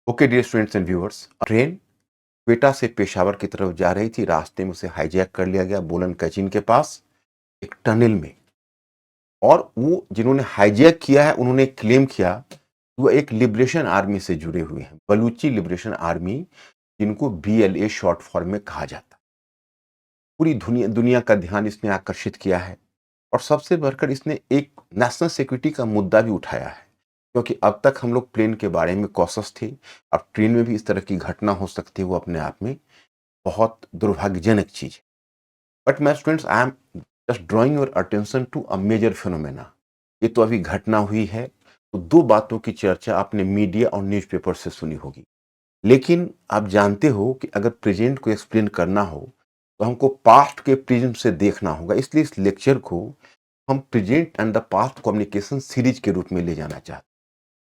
Okay dear students and viewers, train Quetta से पेशावर की तरफ जा रही थी। रास्ते में उसे हाईजैक कर लिया गया बोलन कैचिन के पास एक टनल में। और वो जिन्होंने हाईजैक किया है उन्होंने क्लेम किया कि वो एक लिबरेशन आर्मी से जुड़े हुए हैं, बलूची लिबरेशन आर्मी, जिनको BLA शॉर्ट फॉर्म में कहा जाता है। पूरी दुनिया दुनिया का ध्यान इसने आकर्षित किया है और सबसे बढ़कर इसने एक नेशनल सिक्योरिटी का मुद्दा भी उठाया है, क्योंकि अब तक हम लोग प्लेन के बारे में कॉशस थे। अब ट्रेन में भी इस तरह की घटना हो सकती है, वो अपने आप में बहुत दुर्भाग्यजनक चीज है। But my students, I am just drawing your attention to a major phenomena. ये तो अभी घटना हुई है, तो दो बातों की चर्चा आपने मीडिया और न्यूज़पेपर से सुनी होगी। लेकिन आप जानते हो कि अगर प्रेजेंट को एक्सप्लेन करना हो तो हमको पास्ट के प्रिज्म से देखना होगा। इसलिए इस लेक्चर को हम present and the past communication series के रूप में ले जाना चाहते हैं,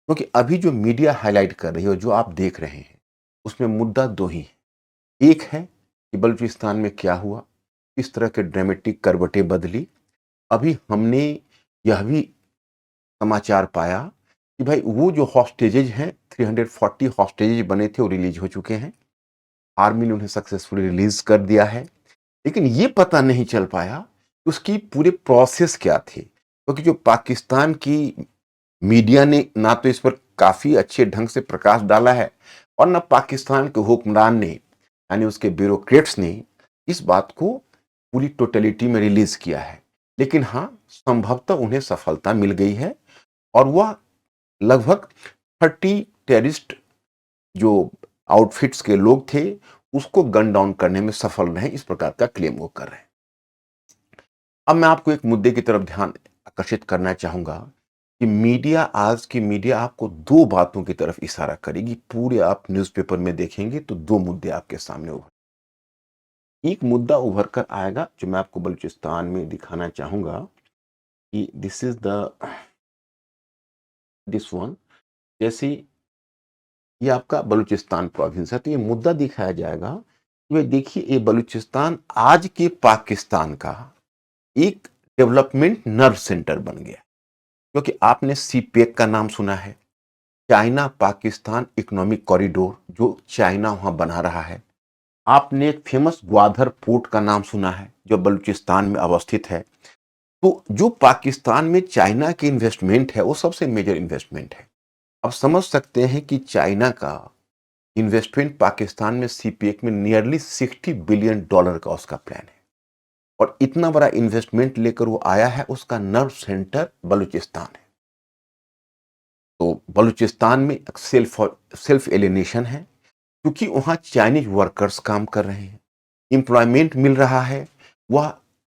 क्योंकि अभी जो मीडिया हाईलाइट कर रही है और जो आप देख रहे हैं उसमें मुद्दा दो ही है। एक है कि बलूचिस्तान में क्या हुआ, किस तरह के ड्रामेटिक करवटें बदली। अभी हमने यह भी समाचार पाया कि भाई वो जो हॉस्टेजेज हैं, 340 हॉस्टेजेज बने थे, वो रिलीज हो चुके हैं। आर्मी ने उन्हें सक्सेसफुली रिलीज कर दिया है। लेकिन ये पता नहीं चल पाया कि उसकी पूरे प्रोसेस क्या थे, क्योंकि जो पाकिस्तान की मीडिया ने ना तो इस पर काफी अच्छे ढंग से प्रकाश डाला है और ना पाकिस्तान के हुक्मरान ने, यानी उसके ब्यूरोक्रेट्स ने इस बात को पूरी टोटलिटी में रिलीज किया है। लेकिन हाँ, संभवतः उन्हें सफलता मिल गई है और वह लगभग 30 टेररिस्ट जो आउटफिट्स के लोग थे उसको गन डाउन करने में सफल रहे, इस प्रकार का क्लेम वो कर रहे हैं। अब मैं आपको एक मुद्दे की तरफ ध्यान आकर्षित करना चाहूंगा कि मीडिया, आज की मीडिया आपको दो बातों की तरफ इशारा करेगी। पूरे आप न्यूज़पेपर में देखेंगे तो दो मुद्दे आपके सामने उभर, एक मुद्दा उभर कर आएगा जो मैं आपको बलूचिस्तान में दिखाना चाहूंगा कि this is the this one. जैसे ये आपका बलूचिस्तान प्रोविंस है, तो ये मुद्दा दिखाया जाएगा कि भाई देखिए, ये बलूचिस्तान आज के पाकिस्तान का एक डेवलपमेंट नर्व सेंटर बन गया। क्योंकि आपने सीपेक का नाम सुना है, चाइना पाकिस्तान इकोनॉमिक कॉरिडोर, जो चाइना वहां बना रहा है। आपने एक फेमस ग्वादर पोर्ट का नाम सुना है जो बलूचिस्तान में अवस्थित है। तो जो पाकिस्तान में चाइना की इन्वेस्टमेंट है वो सबसे मेजर इन्वेस्टमेंट है। अब समझ सकते हैं कि चाइना का इन्वेस्टमेंट पाकिस्तान में सीपेक में नियरली $60 बिलियन का उसका प्लान है। और इतना बड़ा इन्वेस्टमेंट लेकर वो आया है, उसका नर्व सेंटर बलूचिस्तान है। तो बलूचिस्तान में सेल्फ एलिनेशन है, क्योंकि वहां चाइनीज वर्कर्स काम कर रहे हैं, एम्प्लॉयमेंट मिल रहा है, वह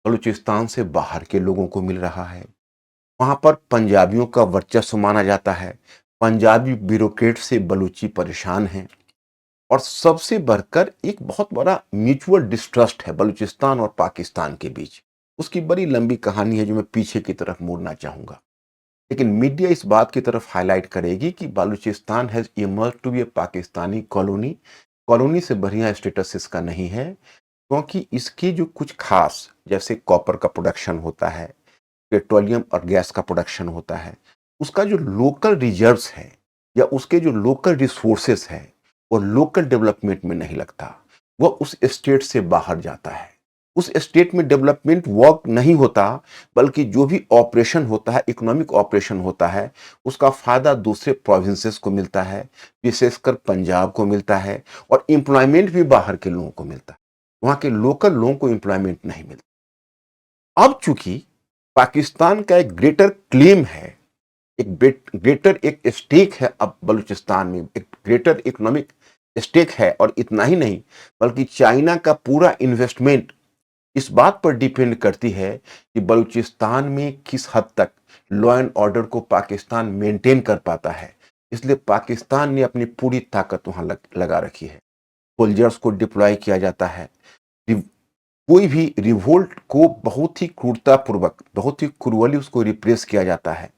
बलूचिस्तान से बाहर के लोगों को मिल रहा है। वहां पर पंजाबियों का वर्चस्व माना जाता है, पंजाबी ब्यूरोक्रेट से बलूची परेशान हैं। और सबसे बढ़कर एक बहुत बड़ा म्यूचुअल डिस्ट्रस्ट है बलूचिस्तान और पाकिस्तान के बीच। उसकी बड़ी लंबी कहानी है जो मैं पीछे की तरफ मोड़ना चाहूंगा। लेकिन मीडिया इस बात की तरफ हाईलाइट करेगी कि Balochistan has emerge to be a Pakistani colony. Colony से बढ़िया स्टेटस इसका नहीं है, क्योंकि इसकी जो कुछ खास, जैसे कॉपर का प्रोडक्शन होता है, पेट्रोलियम और गैस का प्रोडक्शन होता है, उसका जो लोकल रिजर्व्स है या उसके जो लोकल रिसोर्सेस है वो लोकल डेवलपमेंट में नहीं लगता, वह उस स्टेट से बाहर जाता है। उस स्टेट में डेवलपमेंट वर्क नहीं होता, बल्कि जो भी ऑपरेशन होता है, इकोनॉमिक ऑपरेशन होता है, उसका फायदा दूसरे प्रोविंसेस को मिलता है, विशेषकर पंजाब को मिलता है। और एम्प्लॉयमेंट भी बाहर के लोगों को मिलता है, वहां के लोकल लोगों को एम्प्लॉयमेंट नहीं मिलता। अब चूंकि पाकिस्तान का एक ग्रेटर क्लेम है, ग्रेटर एक स्टेक है, अब बलूचिस्तान में एक ग्रेटर इकोनॉमिक स्टेक है। और इतना ही नहीं, बल्कि चाइना का पूरा इन्वेस्टमेंट इस बात पर डिपेंड करती है कि बलूचिस्तान में किस हद तक लॉ एंड ऑर्डर को पाकिस्तान मेंटेन कर पाता है। इसलिए पाकिस्तान ने अपनी पूरी ताकत वहां लगा रखी है। सोल्जर्स को डिप्लॉय किया जाता है। कोई भी रिवोल्ट को बहुत ही क्रूरतापूर्वक, बहुत ही क्रूअली उसको रिप्रेस किया जाता है।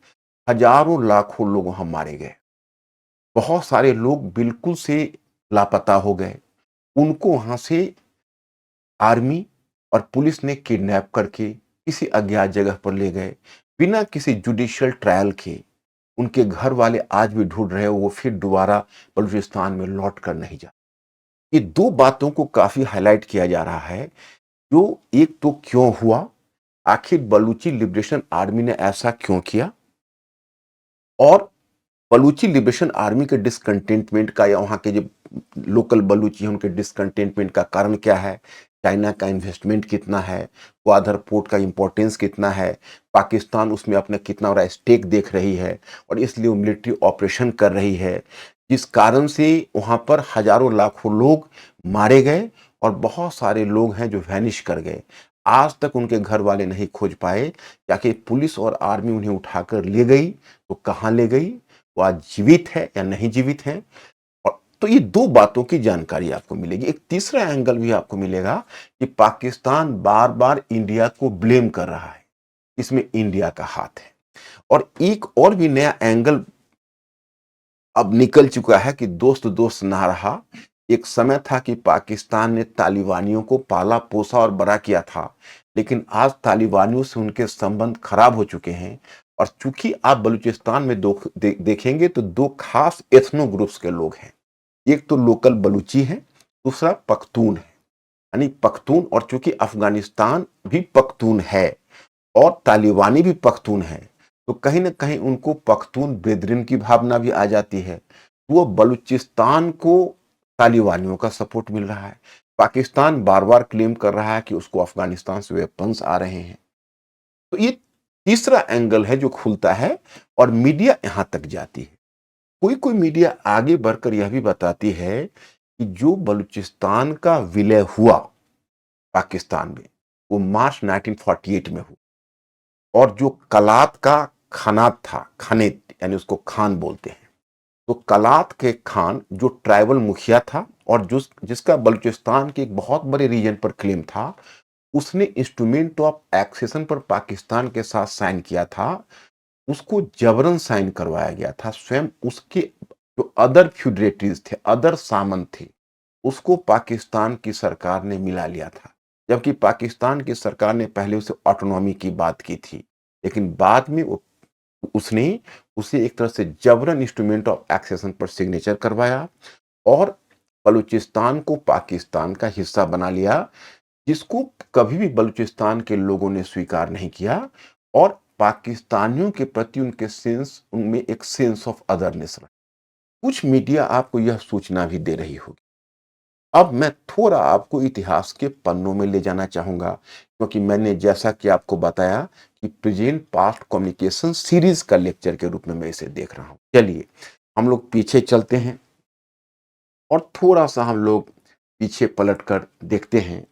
हजारों लाखों लोग वहां मारे गए, बहुत सारे लोग बिल्कुल से लापता हो गए। उनको वहां से आर्मी और पुलिस ने किडनैप करके किसी अज्ञात जगह पर ले गए, बिना किसी जुडिशियल ट्रायल के। उनके घर वाले आज भी ढूंढ रहे हैं, वो फिर दोबारा बलूचिस्तान में लौट कर नहीं जा। ये दो बातों को काफी हाईलाइट किया जा रहा है। जो एक तो क्यों हुआ, आखिर बलूची लिबरेशन आर्मी ने ऐसा क्यों किया, और बलूची लिबरेशन आर्मी के डिसकंटेंटमेंट का या वहां के जो लोकल बलूची हैं उनके डिसकंटेंटमेंट का कारण क्या है, चाइना का इन्वेस्टमेंट कितना है, ग्वादर पोर्ट का इंपॉर्टेंस कितना है, पाकिस्तान उसमें अपना कितना बड़ा स्टेक देख रही है और इसलिए वो मिलिट्री ऑपरेशन कर रही है, जिस कारण से वहां पर हजारों लाखों लोग मारे गए और बहुत सारे लोग हैं जो वैनिश कर गए। आज तक उनके घर वाले नहीं खोज पाए, जाके पुलिस और आर्मी उन्हें उठाकर ले गई तो कहाँ ले गई, वो आज जीवित है या नहीं जीवित है। और तो ये दो बातों की जानकारी आपको मिलेगी। एक तीसरा एंगल भी आपको मिलेगा कि पाकिस्तान बार बार इंडिया को ब्लेम कर रहा है, इसमें इंडिया का हाथ है। और एक और भी नया एंगल अब निकल चुका है कि दोस्त दोस्त ना रहा। एक समय था कि पाकिस्तान ने तालिबानियों को पाला पोसा और बड़ा किया था, लेकिन आज तालिबानियों से उनके संबंध खराब हो चुके हैं। और चूंकि आप बलूचिस्तान में देखेंगे तो दो खास एथनो ग्रुप्स के लोग हैं, एक तो लोकल बलूची है, दूसरा पख्तून है, यानी पख्तून। और चूंकि अफगानिस्तान भी पख्तून है और तालिबानी भी पख्तून है, तो कहीं ना कहीं उनको पख्तून ब्रेदरिन की भावना भी आ जाती है। वो बलूचिस्तान को तालिबानियों का सपोर्ट मिल रहा है। पाकिस्तान बार बार क्लेम कर रहा है कि उसको अफगानिस्तान से वेपन्स आ रहे हैं। तो ये तीसरा एंगल है जो खुलता है और मीडिया यहां तक जाती है। कोई कोई मीडिया आगे बढ़कर यह भी बताती है कि जो बलूचिस्तान का विलय हुआ पाकिस्तान में, वो मार्च 1948 में हुआ। और जो कलात का खानात था, खानेत यानी उसको खान बोलते हैं, तो कलात के खान जो ट्राइबल मुखिया था और जिसका बलूचिस्तान के एक बहुत बड़े रीजन पर क्लेम था, उसने इंस्ट्रूमेंट ऑफ एक्सेशन पर पाकिस्तान के साथ साइन किया था। उसको जबरन साइन करवाया गया था। स्वयं उसके जो अदर फ्यूडरेटिव्स थे, अदर सामंत थे, उसको पाकिस्तान की सरकार ने मिला लिया था। जबकि पाकिस्तान की सरकार ने पहले उसे ऑटोनॉमी की बात की थी, लेकिन बाद में उसने उसे एक तरह से जबरन इंस्ट्रूमेंट ऑफ एक्सेशन पर सिग्नेचर करवाया और बलूचिस्तान को पाकिस्तान का हिस्सा बना लिया, जिसको कभी भी बलूचिस्तान के लोगों ने स्वीकार नहीं किया। और पाकिस्तानियों के प्रति उनमें एक सेंस ऑफ अदरनेस रहा। कुछ मीडिया आपको यह सूचना भी दे रही होगी। अब मैं थोड़ा आपको इतिहास के पन्नों में ले जाना चाहूंगा, क्योंकि मैंने जैसा कि आपको बताया कि प्रेजेंट पास्ट कम्युनिकेशन सीरीज का लेक्चर के रूप में मैं इसे देख रहा हूं। चलिए हम लोग पीछे चलते हैं और थोड़ा सा हम लोग पीछे पलटकर देखते हैं।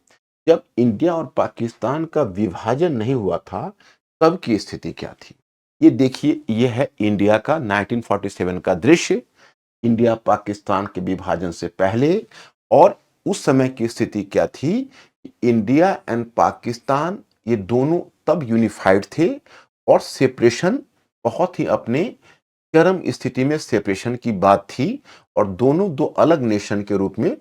जब इंडिया और पाकिस्तान का विभाजन नहीं हुआ था, तब की स्थिति क्या थी। ये देखिए, यह है इंडिया का 1947 का दृश्य, इंडिया पाकिस्तान के विभाजन से पहले। और उस समय की स्थिति क्या थी, इंडिया एंड पाकिस्तान ये दोनों तब यूनिफाइड थे और सेपरेशन बहुत ही अपने चरम स्थिति में सेपरेशन की बात थी। और दोनों दो अलग नेशन के रूप में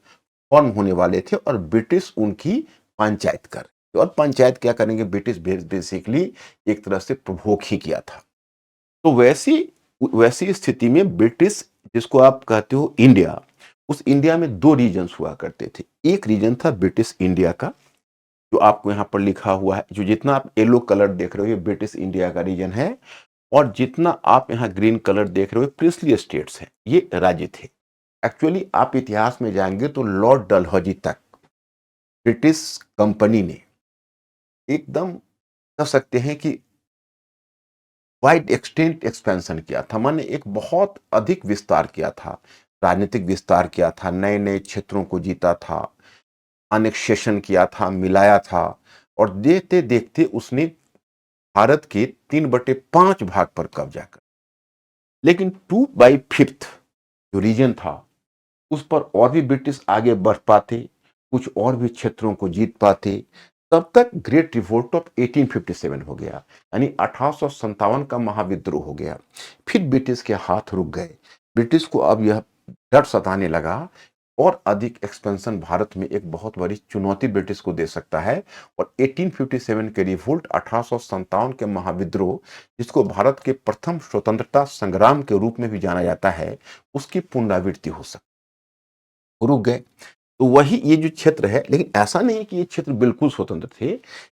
फॉर्म होने वाले थे और ब्रिटिश उनकी पंचायत कर, और पंचायत क्या करेंगे, ब्रिटिश बेसिकली एक तरह से प्रभोग ही किया था। तो वैसी वैसी स्थिति में ब्रिटिश, जिसको आप कहते हो इंडिया, उस इंडिया में दो रीजन्स हुआ करते थे। एक रीजन था ब्रिटिश इंडिया का, जो आपको यहाँ पर लिखा हुआ है, जो जितना आप येलो कलर देख रहे हो ये ब्रिटिश इंडिया का रीजन है। और जितना आप यहाँ ग्रीन कलर देख रहे हो प्रिंसली स्टेट्स हैं, ये राज्य थे। एक्चुअली आप इतिहास में जाएंगे तो लॉर्ड डलहौजी तक ब्रिटिश कंपनी ने एकदम कह सकते हैं कि वाइड एक्सटेंट एक्सपेंशन किया था, माने एक बहुत अधिक विस्तार किया था, राजनीतिक विस्तार किया था, नए नए क्षेत्रों को जीता था, अनेक्सेशन किया था, मिलाया था। और देखते देखते उसने भारत के 3/5 भाग पर कब्जा कर, लेकिन 2/5 जो रीजन था उस पर और भी ब्रिटिश आगे बढ़ पाते, कुछ और भी क्षेत्रों को जीत पाते। तब तक ग्रेट रिवोल्ट ऑफ 1857 हो गया, यानी 1857 का महाविद्रोह हो गया। फिर ब्रिटिश के हाथ रुक गए। ब्रिटिश को अब यह डर सताने लगा और अधिक एक्सपेंशन भारत में एक बहुत बड़ी चुनौती ब्रिटिश को दे सकता है। और 1857 के रिवोल्ट, 1857 के महाविद्रोह, जिसको भारत के प्रथम स्वतंत्रता संग्राम के रूप में भी जाना जाता है, उसकी पुनरावृत्ति हो सकती, रुक गए। तो वही ये जो क्षेत्र है, लेकिन ऐसा नहीं है कि ये क्षेत्र बिल्कुल स्वतंत्र थे,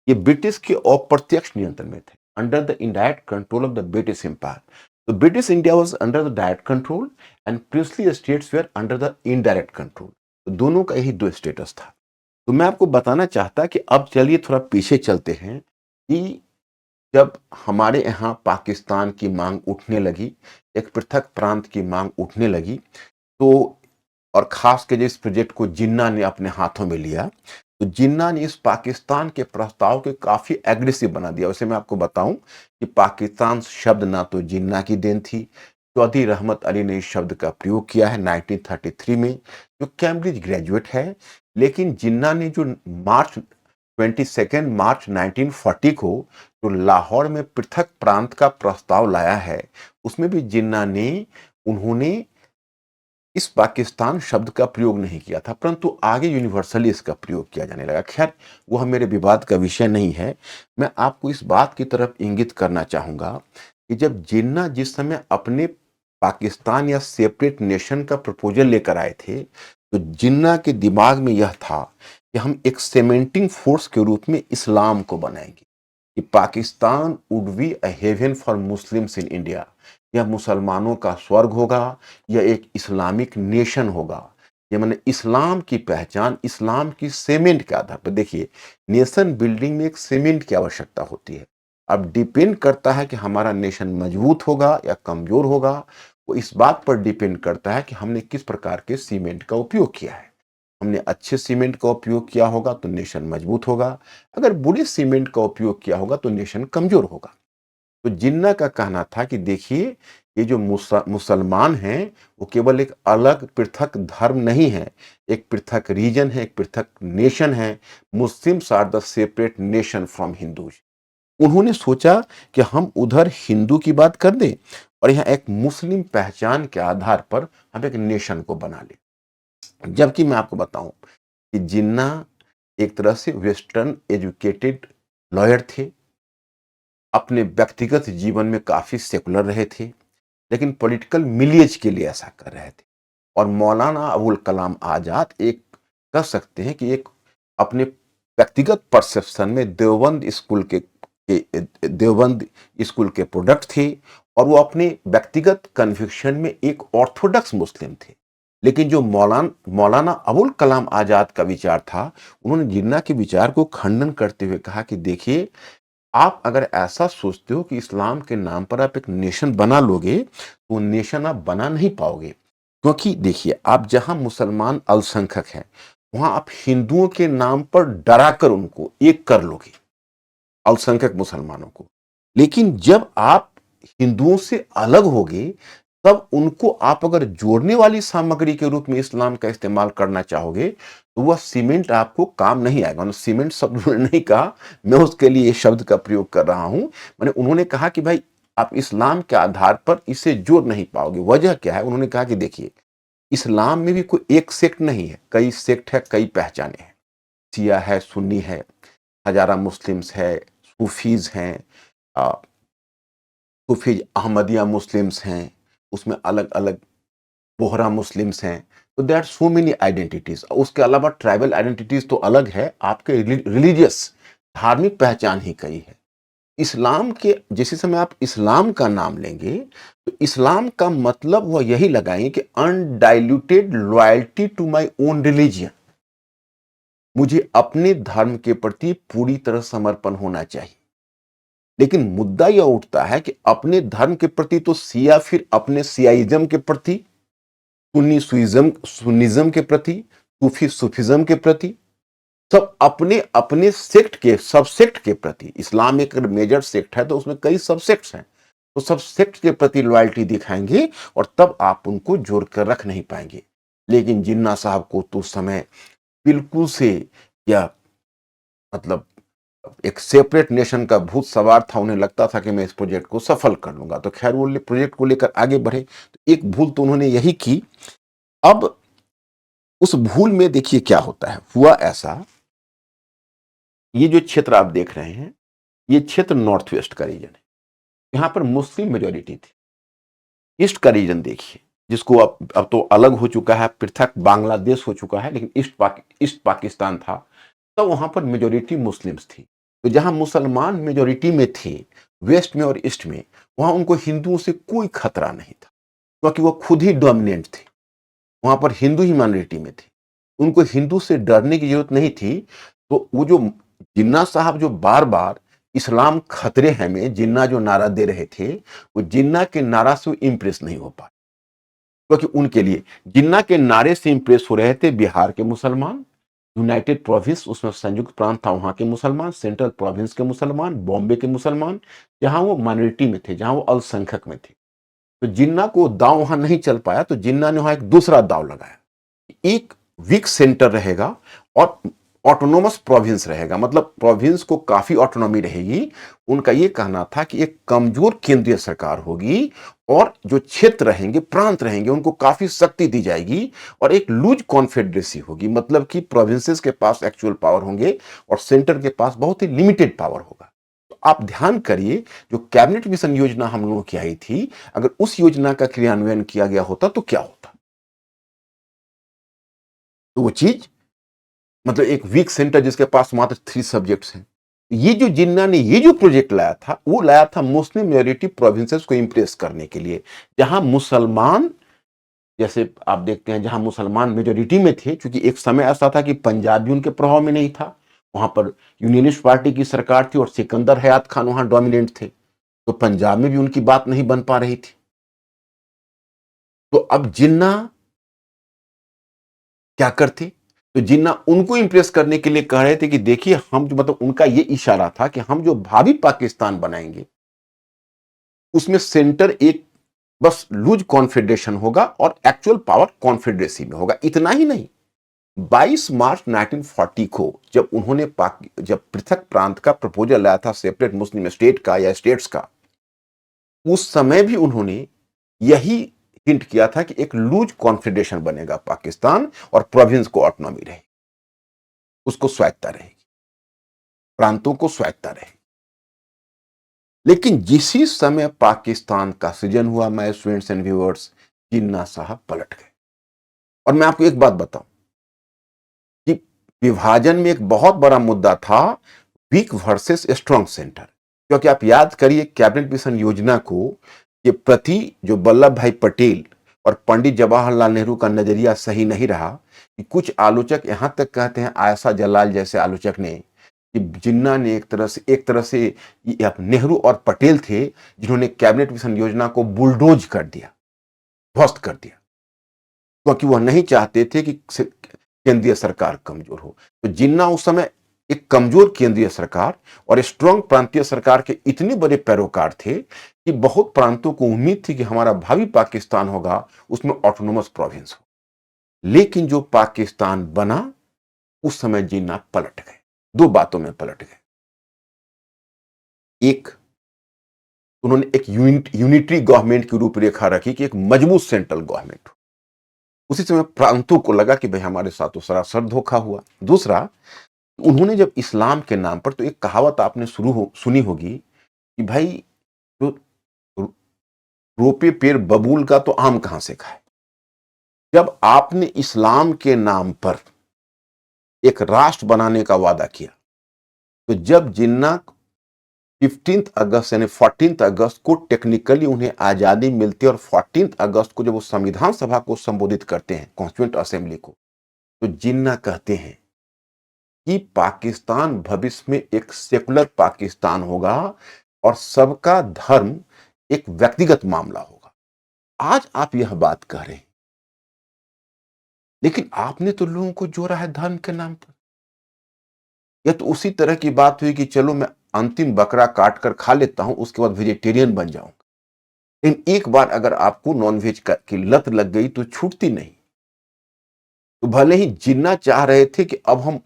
ये ब्रिटिश के अप्रत्यक्ष नियंत्रण में थे, under the indirect control of the British empire. तो British India was under the direct control and princely states were under the indirect control. तो दोनों का यही दो स्टेटस था। तो मैं आपको बताना चाहता कि अब चलिए थोड़ा पीछे चलते हैं कि जब हमारे यहाँ पाकिस्तान की मांग उठने लगी, एक पृथक प्रांत की मांग उठने लगी, तो और खास के इस प्रोजेक्ट को जिन्ना ने अपने हाथों में लिया, तो जिन्ना ने इस पाकिस्तान के प्रस्ताव के काफी एग्रेसिव बना दिया। वैसे मैं आपको बताऊं कि पाकिस्तान शब्द ना तो जिन्ना की देन थी, चौधरी रहमत अली ने इस शब्द का प्रयोग किया है 1933 में, जो कैम्ब्रिज ग्रेजुएट है। लेकिन जिन्ना ने जो मार्च 22 मार्च 1940 को जो लाहौर में पृथक प्रांत का प्रस्ताव लाया है, उसमें भी जिन्ना ने उन्होंने इस पाकिस्तान शब्द का प्रयोग नहीं किया था, परंतु आगे यूनिवर्सली इसका प्रयोग किया जाने लगा। खैर, वह मेरे विवाद का विषय नहीं है। मैं आपको इस बात की तरफ इंगित करना चाहूंगा कि जब जिन्ना जिस समय अपने पाकिस्तान या सेपरेट नेशन का प्रपोजल लेकर आए थे, तो जिन्ना के दिमाग में यह था कि हम एक सीमेंटिंग फोर्स के रूप में इस्लाम को बनाएंगे, कि Pakistan would be a haven for Muslims in India. यह मुसलमानों का स्वर्ग होगा, यह एक इस्लामिक नेशन होगा। ये माने इस्लाम की पहचान इस्लाम की सीमेंट के आधार पर। देखिए, नेशन बिल्डिंग में एक सीमेंट की आवश्यकता होती है। अब डिपेंड करता है कि हमारा नेशन मजबूत होगा या कमजोर होगा, वो इस बात पर डिपेंड करता है कि हमने किस प्रकार के सीमेंट का उपयोग किया है। हमने अच्छे सीमेंट का उपयोग किया होगा तो नेशन मजबूत होगा, अगर बुरे सीमेंट का उपयोग किया होगा तो नेशन कमजोर होगा। तो जिन्ना का कहना था कि देखिए, ये जो मुसलमान हैं, वो केवल एक अलग पृथक धर्म नहीं है, एक पृथक रीजन है, एक पृथक नेशन है। Muslims are the separate nation from Hindus. उन्होंने सोचा कि हम उधर हिंदू की बात कर दें और यहाँ एक मुस्लिम पहचान के आधार पर हम एक नेशन को बना लें। जबकि मैं आपको बताऊं कि जिन्ना एक तरह से वेस्टर्न एजुकेटेड लॉयर थे, अपने व्यक्तिगत जीवन में काफी सेकुलर रहे थे, लेकिन पॉलिटिकल मिलियज के लिए ऐसा कर रहे थे। और मौलाना अबुल कलाम आजाद एक कह सकते हैं कि एक अपने व्यक्तिगत परसेप्शन में देवबंद स्कूल के प्रोडक्ट थे, और वो अपने व्यक्तिगत कन्विक्शन में एक ऑर्थोडॉक्स मुस्लिम थे। लेकिन जो मौलाना अबुल कलाम आजाद का विचार था, उन्होंने जिन्ना के विचार को खंडन करते हुए कहा कि देखिए, आप अगर ऐसा सोचते हो कि इस्लाम के नाम पर आप एक नेशन बना लोगे, तो नेशन आप बना नहीं पाओगे। क्योंकि देखिए, आप जहां मुसलमान अल्पसंख्यक हैं, वहां आप हिंदुओं के नाम पर डराकर उनको एक कर लोगे, अल्पसंख्यक मुसलमानों को। लेकिन जब आप हिंदुओं से अलग होगे, तब उनको आप अगर जोड़ने वाली सामग्री के रूप में इस्लाम का इस्तेमाल करना चाहोगे, तो वह सीमेंट आपको काम नहीं आएगा। उन्होंने सीमेंट शब्द उन्होंने नहीं कहा, मैं उसके लिए ये शब्द का प्रयोग कर रहा हूं। मैंने उन्होंने कहा कि भाई, आप इस्लाम के आधार पर इसे जोड़ नहीं पाओगे। वजह क्या है? उन्होंने कहा कि देखिए, इस्लाम में भी कोई एक सेक्ट नहीं है, कई सेक्ट है, कई पहचाने हैं। शिया है, सुन्नी है, हजारा मुस्लिम्स है, सूफीज हैं, सूफीज अहमदिया मुस्लिम्स हैं, उसमें अलग अलग बोहरा मुस्लिम्स हैं। तो दैट सो मेनी आइडेंटिटीज। उसके अलावा ट्राइबल आइडेंटिटीज तो अलग है, आपके रिलीजियस धार्मिक पहचान ही कई है। इस्लाम के जिस समय आप इस्लाम का नाम लेंगे, तो इस्लाम का मतलब वह यही लगाएंगे कि undiluted loyalty to my own religion. मुझे अपने धर्म के प्रति पूरी तरह समर्पण होना चाहिए। लेकिन मुद्दा यह उठता है कि अपने धर्म के प्रति तो सिया, फिर अपने सियाइज्म के प्रति, सुन्नी सुन्निज्म के प्रति, सूफी सूफिज्म के प्रति, सब अपने अपने सेक्ट के सब सेक्ट के प्रति। इस्लाम एक मेजर सेक्ट है तो उसमें कई सब सेक्ट्स हैं, तो सब सेक्ट के प्रति लॉयल्टी दिखाएंगे, और तब आप उनको जोड़ कर रख नहीं पाएंगे। लेकिन जिन्ना साहब को तो उस समय बिल्कुल से, या मतलब, एक सेपरेट नेशन का भूत सवार था। उन्हें लगता था कि मैं इस प्रोजेक्ट को सफल कर लूंगा। तो खैर, वो प्रोजेक्ट को लेकर आगे बढ़े, तो एक भूल तो उन्होंने यही की। अब उस भूल में देखिए क्या होता है, हुआ ऐसा, ये जो क्षेत्र आप देख रहे हैं, ये क्षेत्र नॉर्थ वेस्ट का रीजन है। यहाँ पर मुस्लिम मेजॉरिटी थी। ईस्ट का रीजन देखिए, जिसको अब तो अलग हो चुका है, पृथक बांग्लादेश हो चुका है, लेकिन ईस्ट पाकिस्तान था। तो वहां पर मेजॉरिटी मुस्लिम्स थी। तो जहां मुसलमान मेजॉरिटी में थे, वेस्ट में और ईस्ट में, वहां उनको हिंदुओं से कोई खतरा नहीं था, क्योंकि वो खुद ही डोमिनेंट थे। वहां पर हिंदू ही माइनॉरिटी में थे, उनको हिंदू से डरने की जरूरत नहीं थी। तो वो जो जिन्ना साहब जो बार बार इस्लाम खतरे है में जिन्ना जो नारा दे रहे थे, वो जिन्ना के नारा से इम्प्रेस नहीं हो पाए, क्योंकि उनके लिए जिन्ना के नारे से इंप्रेस हो रहे थे बिहार के मुसलमान, यूनाइटेड प्रोविंस उसमें संयुक्त प्रांत था, वहां के मुसलमान, सेंट्रल प्रोविंस के मुसलमान, बॉम्बे के मुसलमान, जहां वो माइनॉरिटी में थे, जहां वो अल्पसंख्यक में थे। तो जिन्ना को दांव वहां नहीं चल पाया, तो जिन्ना ने वहां एक दूसरा दांव लगाया। एक वीक सेंटर रहेगा और ऑटोनोमस प्रोविंस रहेगा, मतलब प्रोविंस को काफी ऑटोनॉमी रहेगी। उनका यह कहना था कि एक कमजोर केंद्रीय सरकार होगी और जो क्षेत्र रहेंगे, प्रांत रहेंगे, उनको काफी शक्ति दी जाएगी और एक लूज कॉन्फेडरेसी होगी, मतलब कि प्रोविंसेस के पास एक्चुअल पावर होंगे और सेंटर के पास बहुत ही लिमिटेड पावर होगा। तो आप ध्यान करिए, जो कैबिनेट मिशन योजना हम लोगों की आई थी, अगर उस योजना का क्रियान्वयन किया गया होता तो क्या होता। तो वो चीज, मतलब एक वीक सेंटर जिसके पास मात्र 3 सब्जेक्ट्स हैं। ये जो जिन्ना ने ये जो प्रोजेक्ट लाया था, वो लाया था मुस्लिम मेजॉरिटी प्रोविंसेस को इंप्रेस करने के लिए, जहां मुसलमान, जैसे आप देखते हैं, जहां मुसलमान मेजॉरिटी में थे, क्योंकि एक समय ऐसा था कि पंजाब भी उनके प्रभाव में नहीं था, वहां पर यूनियनिस्ट पार्टी की सरकार थी और सिकंदर हयात खान वहां डोमिनेंट थे, तो पंजाब में भी उनकी बात नहीं बन पा रही थी। तो अब जिन्ना क्या करते, तो जिन्ना उनको इंप्रेस करने के लिए कह रहे थे कि देखिए हम जो, मतलब उनका ये इशारा था कि हम जो भावी पाकिस्तान बनाएंगे, उसमें सेंटर एक बस लूज कॉन्फेडरेशन होगा और एक्चुअल पावर कॉन्फेडरेसी में होगा। इतना ही नहीं, 22 मार्च 1940 को जब उन्होंने जब पृथक प्रांत का प्रपोजल लाया था, सेपरेट मुस्लिम स्टेट का या स्टेट्स का, उस समय भी उन्होंने यही हिंट किया था कि एक लूज कॉन्फेडरेशन बनेगा पाकिस्तान और प्रोविंस को ऑटोनॉमी रहेगी, उसको स्वायत्ता रहेगी, प्रांतों को स्वायत्ता रहेगी। लेकिन जिसी समय पाकिस्तान का सृजन हुआ, मैं स्टूडेंट्स एंड व्यूअर्स, जिन्ना साहब पलट गए। और मैं आपको एक बात बताऊं कि विभाजन में एक बहुत बड़ा मुद्दा था वीक वर्सेस स्ट्रॉन्ग सेंटर, क्योंकि आप याद करिए कैबिनेट मिशन योजना को ये प्रति जो वल्लभ भाई पटेल और पंडित जवाहरलाल नेहरू का नजरिया सही नहीं रहा, कि कुछ आलोचक यहां तक कहते हैं, आयशा जलाल जैसे आलोचक ने, कि जिन्ना ने एक तरह से ये नेहरू और पटेल थे जिन्होंने कैबिनेट मिशन योजना को बुलडोज कर दिया, ध्वस्त कर दिया, क्योंकि वह नहीं चाहते थे कि केंद्रीय सरकार कमजोर हो। तो जिन्ना उस समय एक कमजोर केंद्रीय सरकार और स्ट्रांग प्रांतीय सरकार के इतने बड़े पैरोकार थे कि बहुत प्रांतों को उम्मीद थी कि हमारा भावी पाकिस्तान होगा, उसमें ऑटोनोमस प्रोविंस हो। लेकिन जो पाकिस्तान बना, उस समय जिन्ना पलट गए, 2 बातों में पलट गए। एक, उन्होंने एक यूनिटरी गवर्नमेंट की रूपरेखा रखी कि एक मजबूत सेंट्रल गवर्नमेंट हो। उसी समय प्रांतों को लगा कि भाई हमारे साथ तो सरासर धोखा हुआ। दूसरा, उन्होंने जब इस्लाम के नाम पर, तो एक कहावत आपने सुनी होगी कि भाई जो रोपे पेड़ बबूल का तो आम कहां से खाए। जब आपने इस्लाम के नाम पर एक राष्ट्र बनाने का वादा किया, तो जब जिन्ना 15 अगस्त यानी 14 अगस्त को टेक्निकली उन्हें आजादी मिलती है और 14 अगस्त को जब वो संविधान सभा को संबोधित करते हैं, कॉन्स्टिट्यूएंट असेंबली को, तो जिन्ना कहते हैं कि पाकिस्तान भविष्य में एक सेकुलर पाकिस्तान होगा और सबका धर्म एक व्यक्तिगत मामला होगा। आज आप यह बात कह रहे हैं, लेकिन आपने तो लोगों को जोड़ा है धर्म के नाम पर। यह तो उसी तरह की बात हुई कि चलो मैं अंतिम बकरा काट कर खा लेता हूं, उसके बाद वेजिटेरियन बन जाऊंगा। लेकिन एक बार अगर आपको नॉनवेज की लत लग गई तो छूटती नहीं। तो भले ही जिन्ना चाह रहे थे कि अब हम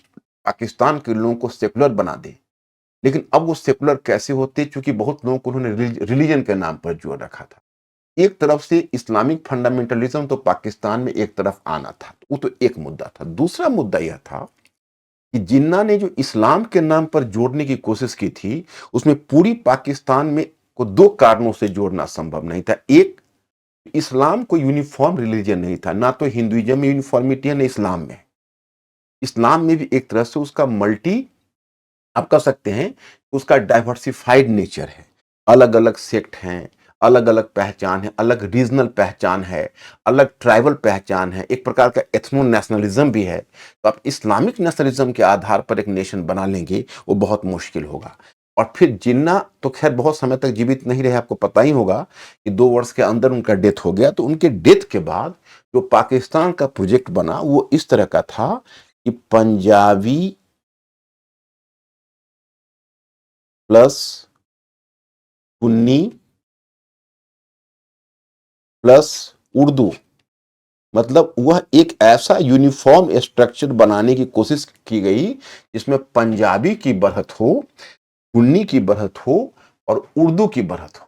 पाकिस्तान के लोगों को सेकुलर बना दें, लेकिन अब वो सेकुलर कैसे होते, क्योंकि बहुत लोगों को उन्होंने रिलीजन के नाम पर जोड़ रखा था। एक तरफ से इस्लामिक फंडामेंटलिज्म तो पाकिस्तान में एक तरफ आना था, वो तो एक मुद्दा था। दूसरा मुद्दा यह था कि जिन्ना ने जो इस्लाम के नाम पर जोड़ने की कोशिश की थी, उसमें पूरी पाकिस्तान में को 2 कारणों से जोड़ना संभव नहीं था। एक, इस्लाम कोई यूनिफ़ॉर्म रिलिजन नहीं था, ना तो हिंदुइज़्म में यूनिफ़ॉर्मिटी है, ना इस्लाम में। इस्लाम में भी एक तरह से उसका आप कह सकते हैं, उसका डाइवर्सिफाइड नेचर है। अलग-अलग सेक्ट हैं, अलग-अलग पहचान है, अलग रीजनल पहचान है, अलग ट्राइबल पहचान है, एक प्रकार का एथनो नेशनलिज्म भी है। तो आप इस्लामिक नेशनलिज्म के आधार पर एक नेशन बना लेंगे, वो बहुत मुश्किल होगा। और फिर जिन्ना तो खैर बहुत समय तक जीवित नहीं रहे, आपको पता ही होगा कि 2 वर्ष के अंदर उनका डेथ हो गया। तो उनके डेथ के बाद जो पाकिस्तान का प्रोजेक्ट बना, वो इस तरह का था कि पंजाबी प्लस सुन्नी प्लस उर्दू, मतलब वह एक ऐसा यूनिफॉर्म स्ट्रक्चर बनाने की कोशिश की गई जिसमें पंजाबी की बढ़त हो, सुन्नी की बढ़त हो और उर्दू की बढ़त हो।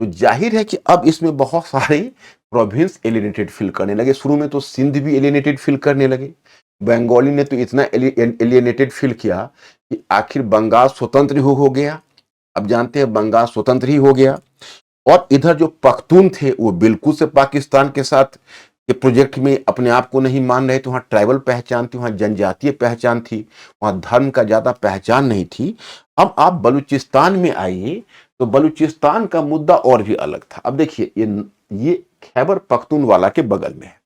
तो जाहिर है कि अब इसमें बहुत सारे प्रोविंस एलिनेटेड फील करने लगे। शुरू में तो सिंध भी एलिनेटेड फील करने लगे। बंगाली ने तो इतना एलिनेटेड फील किया कि आखिर बंगाल स्वतंत्र ही हो गया। अब जानते हैं बंगाल स्वतंत्र ही हो गया। और इधर जो पख्तून थे वो बिल्कुल से पाकिस्तान के साथ के प्रोजेक्ट में अपने आप को नहीं मान रहे थे। वहाँ ट्राइबल पहचान थी, वहाँ जनजातीय पहचान थी, वहाँ धर्म का ज़्यादा पहचान नहीं थी। अब आप बलूचिस्तान में आइए तो बलूचिस्तान का मुद्दा और भी अलग था। अब देखिए ये खैबर पख्तूनवाला के बगल में है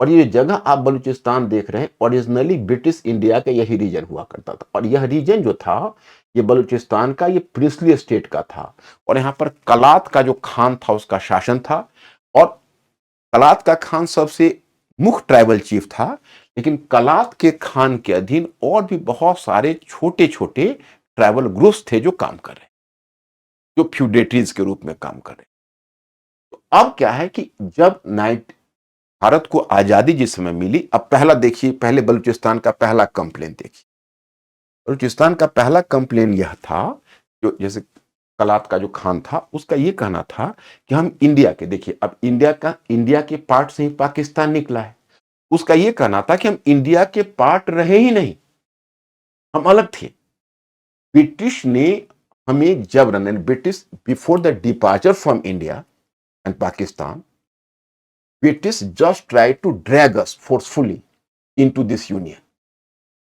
और ये जगह आप बलूचिस्तान देख रहे हैं, ओरिजिनली ब्रिटिश इंडिया का यही रीजन हुआ करता था। और यह रीजन जो था, ये बलूचिस्तान का, ये प्रिंसली स्टेट का था। और यहाँ पर कलात का जो खान था उसका शासन था। और कलात का खान सबसे मुख्य ट्राइबल चीफ था। लेकिन कलात के खान के अधीन और भी बहुत सारे छोटे छोटे ट्राइबल ग्रुप्स थे जो काम कर रहे, जो फ्यूडेटरीज के रूप में काम कर रहे। तो अब क्या है कि जब भारत को आजादी जिस समय मिली, अब पहला देखिए, पहले बलूचिस्तान का पहला कंप्लेन देखिए। बलूचिस्तान का पहला कंप्लेन यह था, जो जैसे कलात का जो खान था उसका ये कहना था कि हम इंडिया के, देखिए अब इंडिया के पार्ट से ही पाकिस्तान निकला है। उसका ये कहना था कि हम इंडिया के पार्ट रहे ही नहीं, हम अलग थे। ब्रिटिश ने हमें जबरन, British before the departure from India and Pakistan, British just try to drag us forcefully into this union.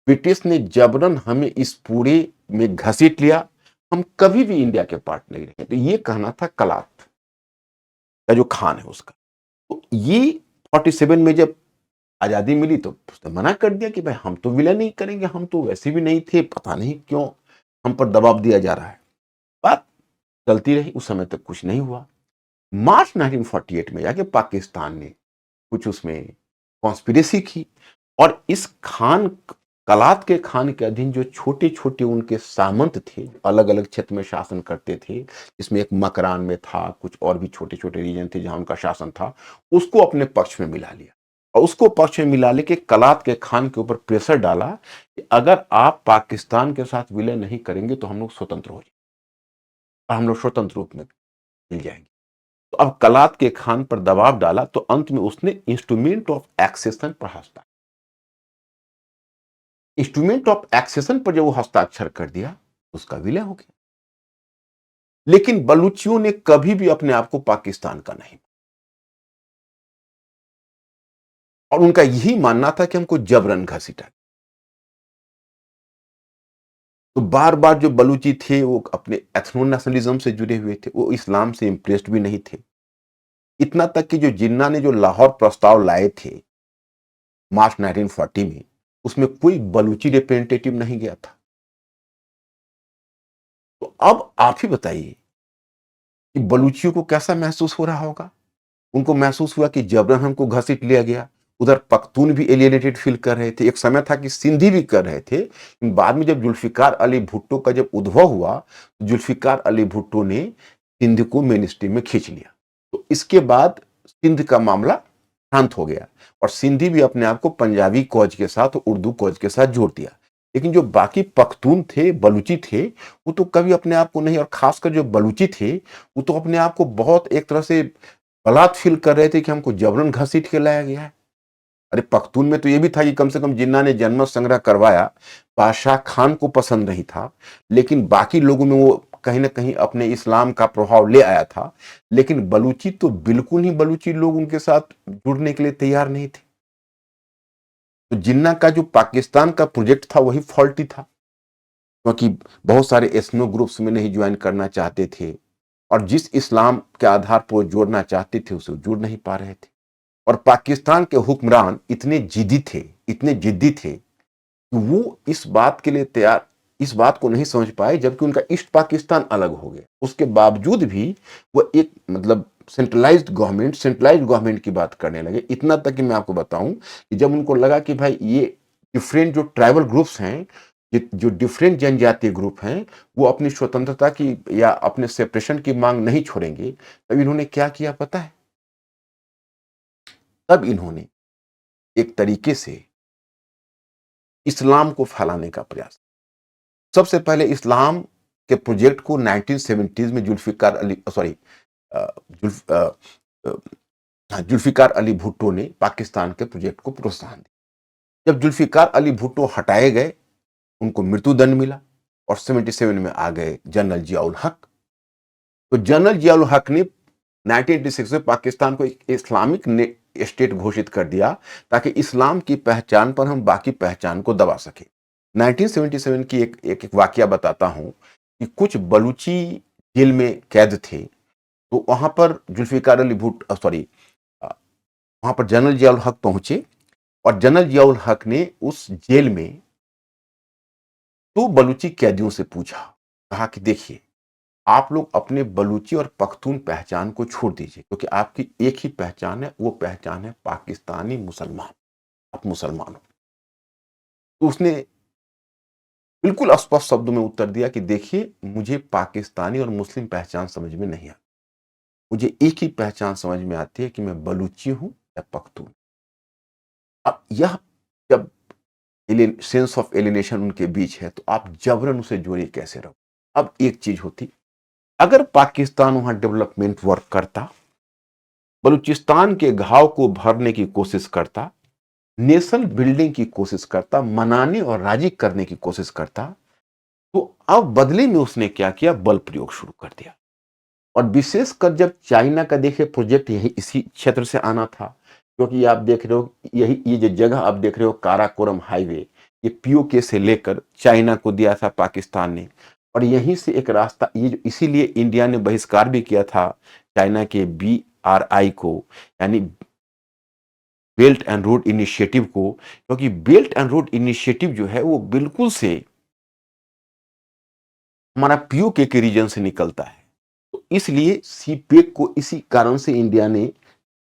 British ने जबरन हमें इस पूरे में घसीट लिया, हम कभी भी इंडिया के पार्ट नहीं रहे। तो ये कहना था कलात का जो खान है उसका। तो ये 47 में जब आजादी मिली तो उसने मना कर दिया कि भाई हम तो विलय नहीं करेंगे, हम तो वैसे भी नहीं थे, पता नहीं क्यों हम पर दबाव दिया जा रहा है। बात चलती रही, उस समय तक कुछ नहीं हुआ। मार्च 1948 में जाके पाकिस्तान ने कुछ उसमें कॉन्स्पिरेसी की और इस खान, कलात के खान के अधीन जो छोटे छोटे उनके सामंत थे, अलग अलग क्षेत्र में शासन करते थे, इसमें एक मकरान में था, कुछ और भी छोटे छोटे रीजन थे जहां उनका शासन था, उसको अपने पक्ष में मिला लिया। और उसको पक्ष में मिला लेके कलात के खान के ऊपर प्रेशर डाला कि अगर आप पाकिस्तान के साथ विलय नहीं करेंगे तो हम लोग स्वतंत्र हो जाएंगे और हम लोग स्वतंत्र रूप में मिल जाएंगे। तो अब कलात के खान पर दबाव डाला तो अंत में उसने इंस्ट्रूमेंट ऑफ एक्सेशन पर हस्ताक्षर, इंस्ट्रूमेंट ऑफ एक्सेशन पर जब वो हस्ताक्षर कर दिया, उसका विलय हो गया। लेकिन बलूचियों ने कभी भी अपने आप को पाकिस्तान का नहीं, और उनका यही मानना था कि हमको जबरन घसीटा। तो बार बार जो बलूची थे वो अपने एथनो नेशनलिज्म से जुड़े हुए थे, वो इस्लाम से इंप्रेस्ड भी नहीं थे। इतना तक कि जो जिन्ना ने जो लाहौर प्रस्ताव लाए थे मार्च 1940 में, उसमें कोई बलूची रिप्रेजेंटेटिव नहीं गया था। तो अब आप ही बताइए कि बलूचियों को कैसा महसूस हो रहा होगा। उनको महसूस हुआ कि जबरन हमको घसीट लिया गया। उधर पख्तून भी एलियनेटेड फील कर रहे थे। एक समय था कि सिंधी भी कर रहे थे, लेकिन बाद में जब जुल्फिकार अली भुट्टो का जब उद्भव हुआ, तो जुल्फिकार अली भुट्टो ने सिंध को मेन स्ट्रीम में खींच लिया। तो इसके बाद सिंध का मामला शांत हो गया और सिंधी भी अपने आप को पंजाबी कॉज के साथ, उर्दू कॉज के साथ जोड़ दिया। लेकिन जो बाकी पख्तून थे, बलूची थे, वो तो कभी अपने आप को नहीं, और खासकर जो बलूची थे वो तो अपने आप को बहुत एक तरह से बलात् फील कर रहे थे कि हमको जबरन घसीट के लाया गया है। अरे पख्तून में तो ये भी था कि कम से कम जिन्ना ने जन्म संग्रह करवाया, बादशाह खान को पसंद नहीं था, लेकिन बाकी लोगों में वो कहीं न कहीं अपने इस्लाम का प्रभाव ले आया था। लेकिन बलूची तो बिल्कुल ही बलूची लोग उनके साथ जुड़ने के लिए तैयार नहीं थे। तो जिन्ना का जो पाकिस्तान का प्रोजेक्ट था वही फॉल्टी था, क्योंकि बहुत सारे एथनो ग्रुप्स में नहीं ज्वाइन करना चाहते थे और जिस इस्लाम के आधार पर वो जोड़ना चाहते थे उसे जुड़ नहीं पा रहे थे। और पाकिस्तान के हुक्मरान इतने जिद्दी थे कि वो इस बात के लिए तैयार इस बात को नहीं समझ पाए, जबकि उनका ईस्ट पाकिस्तान अलग हो गया। उसके बावजूद भी वो एक मतलब सेंट्रलाइज्ड गवर्नमेंट की बात करने लगे। इतना तक कि मैं आपको बताऊं कि जब उनको लगा कि भाई ये डिफरेंट जो ट्राइबल ग्रुप्स हैं, ये जो डिफरेंट जनजातीय ग्रुप हैं, वो अपनी स्वतंत्रता की या अपने सेपरेशन की मांग नहीं छोड़ेंगे, तब इन्होंने क्या किया पता है? तब इन्होंने एक तरीके से इस्लाम को फैलाने का प्रयास। सबसे पहले इस्लाम के प्रोजेक्ट को 1970s में जुल्फिकार अली सॉरी अ, जुल्फ अ, अ, हाँ, जुल्फिकार अली भुट्टो ने पाकिस्तान के प्रोजेक्ट को प्रोत्साहन दिया। जब जुल्फिकार अली भुट्टो हटाए गए, उनको मृत्युदंड मिला और 77 में आ गए जनरल जियाउल हक। तो जनरल जियाउल हक ने 1986 में पाकिस्तान को एक इस्लामिक स्टेट घोषित कर दिया, ताकि इस्लाम की पहचान पर हम बाकी पहचान को दबा सके। 1977 की एक वाकया बताता हूं कि कुछ बलूची जेल में कैद थे, तो वहां पर जुल्फिकार अली भुट्टो वहां पर जनरल जियाउल हक पहुंचे और जनरल जियाउल हक ने उस जेल में दो बलूची कैदियों से पूछा, कहा कि देखिए, आप लोग अपने बलूची और पख्तून पहचान को छोड़ दीजिए, क्योंकि आपकी एक ही पहचान है, वो पहचान है पाकिस्तानी मुसलमान। आप मुसलमान हो। तो उसने बिल्कुल स्पष्ट शब्दों में उत्तर दिया कि देखिए, मुझे पाकिस्तानी और मुस्लिम पहचान समझ में नहीं आती। मुझे एक ही पहचान समझ में आती है कि मैं बलूची हूं या पख्तून। अब यह जब सेंस ऑफ एलिनेशन उनके बीच है, तो आप जबरन उसे जोड़िए कैसे रहो। अब एक चीज होती, अगर पाकिस्तान वहां डेवलपमेंट वर्क करता, बलूचिस्तान के घाव को भरने की कोशिश करता, नेशन बिल्डिंग की कोशिश करता, मनाने और राजी करने की कोशिश करता, तो अब बदले में उसने क्या किया? बल प्रयोग शुरू कर दिया। और विशेषकर जब चाइना का देखिए प्रोजेक्ट यही इसी क्षेत्र से आना था, क्योंकि आप देख रहे हो यही ये जो जगह आप देख रहे हो काराकोरम हाईवे, ये पीओके से लेकर चाइना को दिया था पाकिस्तान ने। और यहीं से एक रास्ता, ये जो इसीलिए इंडिया ने बहिष्कार भी किया था चाइना के BRI को, यानी बेल्ट एंड रोड इनिशिएटिव को, क्योंकि बेल्ट एंड रोड इनिशिएटिव जो है वो बिल्कुल से हमारा पीओके के रीजन से निकलता है। तो इसलिए सीपेक को इसी कारण से इंडिया ने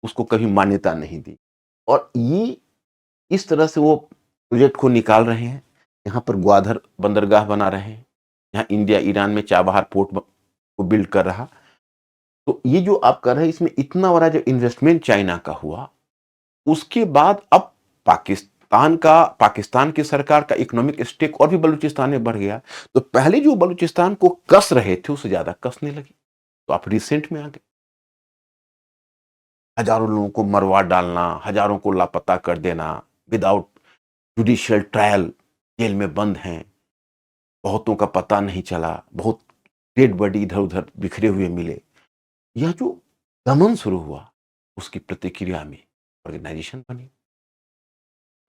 उसको कभी मान्यता नहीं दी। और ये इस तरह से वो प्रोजेक्ट को निकाल रहे हैं। यहाँ पर ग्वादर बंदरगाह बना रहे हैं। यहाँ इंडिया ईरान में चाबहार पोर्ट को बिल्ड कर रहा। तो ये जो आप कर रहे हैं, इसमें इतना बड़ा जो इन्वेस्टमेंट चाइना का हुआ, उसके बाद अब पाकिस्तान की सरकार का इकोनॉमिक स्टेक और भी बलूचिस्तान में बढ़ गया। तो पहले जो बलूचिस्तान को कस रहे थे, उससे ज्यादा कसने लगे। तो आप रिसेंट में आ गए, हजारों लोगों को मरवा डालना, हजारों को लापता कर देना, विदाउट जुडिशियल ट्रायल, जेल में बंद हैं, बहुतों का पता नहीं चला, बहुत डेड बॉडी इधर उधर बिखरे हुए मिले। यह जो दमन शुरू हुआ, उसकी प्रतिक्रिया में ऑर्गेनाइजेशन बनी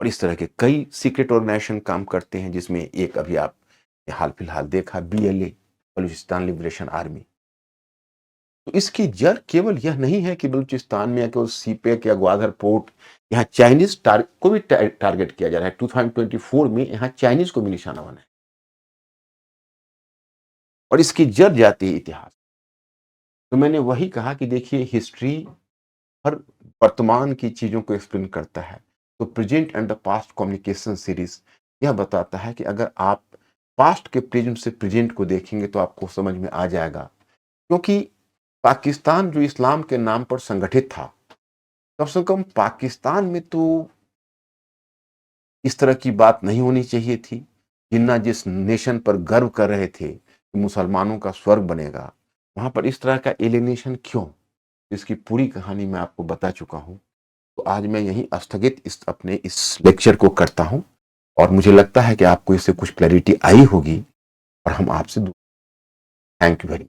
और इस तरह के कई सीक्रेट ऑर्गेनाइजेशन काम करते हैं, जिसमें एक अभी आप हाल फिलहाल देखा, BLA, बलूचिस्तान लिबरेशन आर्मी। तो इसकी जड़ केवल यह नहीं है कि बलूचिस्तान में या केवल सीपेक या ग्वादर पोर्ट, यहाँ चाइनीज को भी टारगेट किया जा रहा है। 2024 में यहाँ चाइनीज को भी निशाना बना है और इसकी जड़ जाती है इतिहास। तो मैंने वही कहा कि देखिए, हिस्ट्री हर वर्तमान की चीजों को एक्सप्लेन करता है। तो present and the past communication series यह बताता है कि अगर आप पास्ट के प्रेजेंट से प्रेजेंट को देखेंगे तो आपको समझ में आ जाएगा। क्योंकि पाकिस्तान जो इस्लाम के नाम पर संगठित था, कम से कम पाकिस्तान में तो इस तरह की बात नहीं होनी चाहिए थी। जिन्ना जिस नेशन पर गर्व कर रहे थे कि मुसलमानों का स्वर्ग बनेगा, वहां पर इस तरह का एलिनेशन क्यों? इसकी पूरी कहानी मैं आपको बता चुका हूँ। तो आज मैं यहीं स्थगित अपने इस लेक्चर को करता हूँ और मुझे लगता है कि आपको इससे कुछ क्लैरिटी आई होगी और हम आपसे थैंक यू वेरी